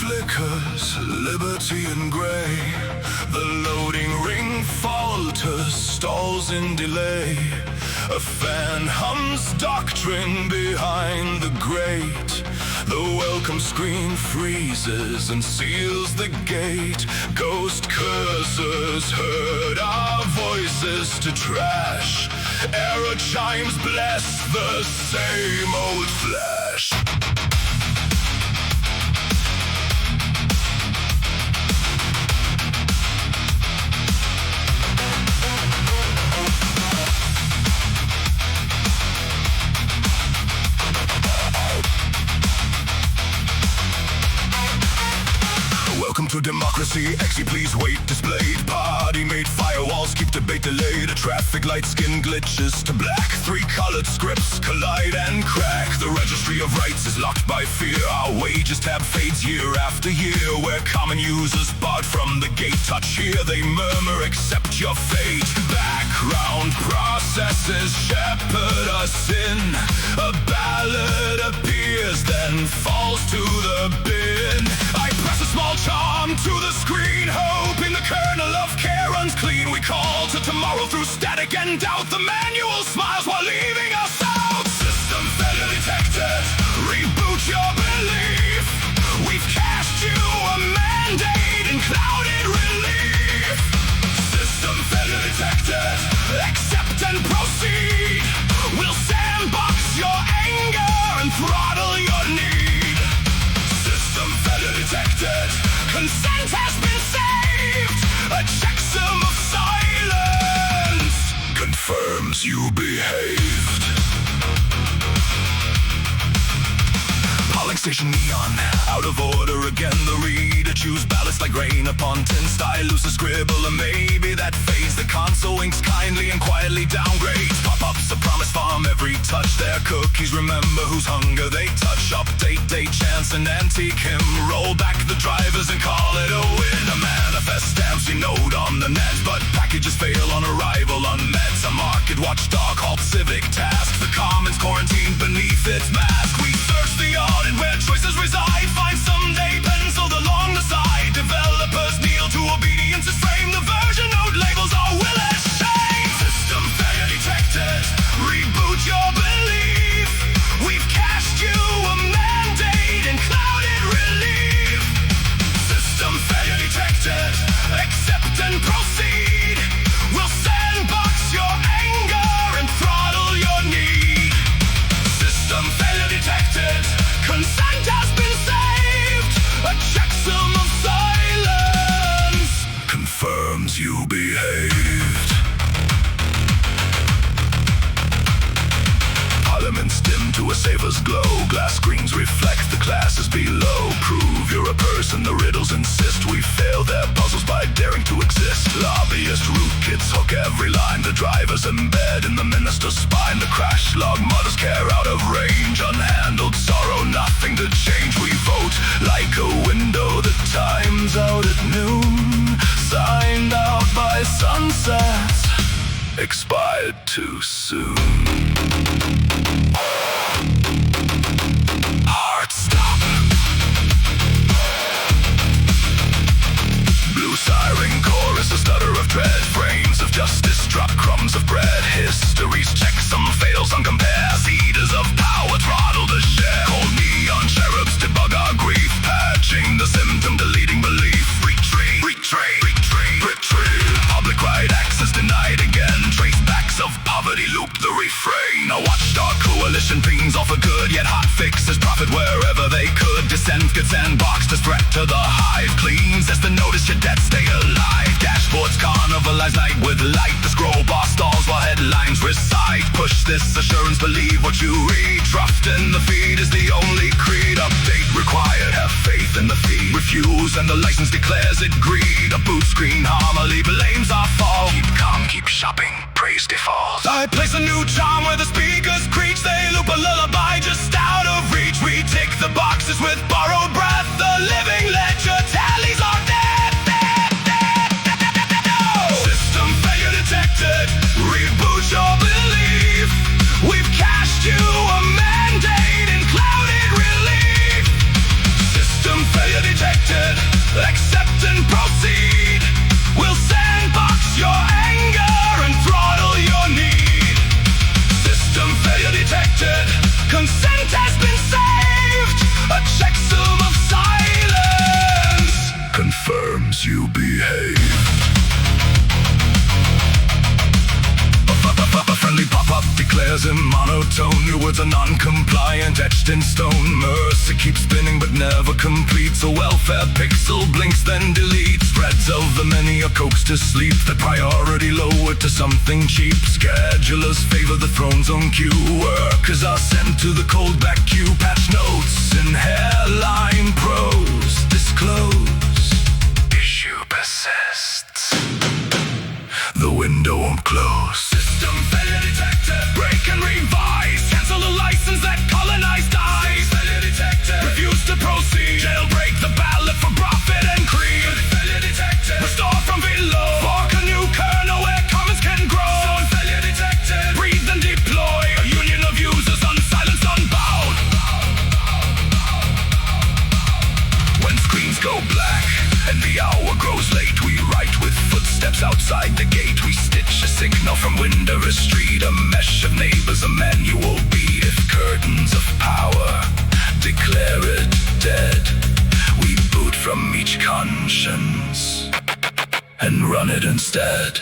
flickers, liberty and gray. The loading ring falters, stalls in delay. A fan hums doctrine behind the grate. The welcome screen freezes and seals the gate. Ghost cursors heard our voices to trash. Error chimes bless the same old flash. Welcome to democracy, XE please wait displayed. Party made firewalls keep debate delayed. A traffic light skin glitches to black. Three-colored scripts collide and crack. The registry of rights is locked by fear. Our wages tab fades year after year. Where common users barred from the gate touch here, they murmur accept your fate. Background processes shepherd us in. A ballad appears then falls to the bin. I press a small charm to the screen, hoping the kernel of care runs clean. We call to tomorrow through static and doubt. The manual smiles while leaving us out. System failure detected, reboot your belief. We've cast you a mandate in clouded relief. System failure detected, accept and proceed. We'll sandbox your anger and throttle your need. System failure detected, consent has been saved. A checksum of silence confirms you behaved. Polling station neon, out of order again. The reader chews ballots like rain upon tin. Stylus a scribble, and maybe that phase. The console winks kindly and quietly downgrades. Pop-ups a promise farm every touch. Their cookies remember whose hunger they touch. Update date, chance and antique him. Roll back the drivers and call it a win. A manifest stamps your note on the net, but packages fail on arrival unmet. A market watchdog halts civic task. The commons quarantined beneath its mask. We search the audit where choices reside. Find someday penciled along the side. Developers kneel to obedience is framed. The version note labels are will as shame. System failure detected, reboot your belief. We've cast you a mandate in clouded relief. System failure detected, accept and proceed. We'll sandbox your anger and throttle your need. System failure detected, consent has been saved. A checksum of silence confirms you behaved. Parliaments dim to a saver's glow. Glass screens reflect the classes below. Prove you're a person, the riddles insist. We fail their puzzles by daring to exist. Lobbyist rootkits hook every line. The drivers embed in the minister's spine. The crash log mutters care out of range. Unhandled sorrow, nothing to change. We vote like a window that times out at noon. Signed out by sunset, expired too soon. Heart stop. Blue siren chorus, a stutter of dread. Frames of justice drop crumbs of bread. History's checksum fails on compares. Eaters of power throttle the share. Cold neon cherubs debug our grief. Patching the symptom, deleting belief. Retreat, retreat, retreat, retreat. Public right access denied again. Trace backs of poverty loop the refrain. A watchdog coalition pings all for good, yet hot fixes profit wherever they could. Dissent gets sandboxed as threat to the hive. Cleans as the notice your debt stay alive. Dashboards carnivalize night with light. The scroll bar stalls while headlines recite. Push this assurance, believe what you read. Trust in the feed is the only creed. Update required, have faith in the feed. Refuse and the license declares it greed. A boot screen homily blames our fall. Keep calm, keep shopping, praise default. I place a new charm where the speakers screech. They loop a lullaby just out of reach. We tick the boxes with borrowed breath. The living ledger tallies our death. System failure detected, reboot your belief. We've cast you a mandate in clouded relief. System failure detected. says in monotone, your words are non-compliant, etched in stone. Mercy keeps spinning but never completes. A welfare pixel blinks then deletes. Threads of the many are coaxed to sleep, the priority lowered to something cheap. Schedulers favor the throne's own queue. Workers are sent to the cold back queue. Patch notes in hairline prose disclose. Issue persists. The window won't close. System failure detected. Break and revise. Cancel the license that colonized dies. Failure detected. Refuse to proceed. Jailbreak the ballot for profit and greed. Failure detected. Restore from below. Fork a new kernel where commons can grow. Failure detected. Breathe and deploy. A union of users unsilenced, unbound. When screens go black and the hour grows late, we write with footsteps outside the gate. We stitch a signal from window to street, a mesh of neighbors, a manual beat. If curtains of power declare it dead, we boot from each conscience and run it instead.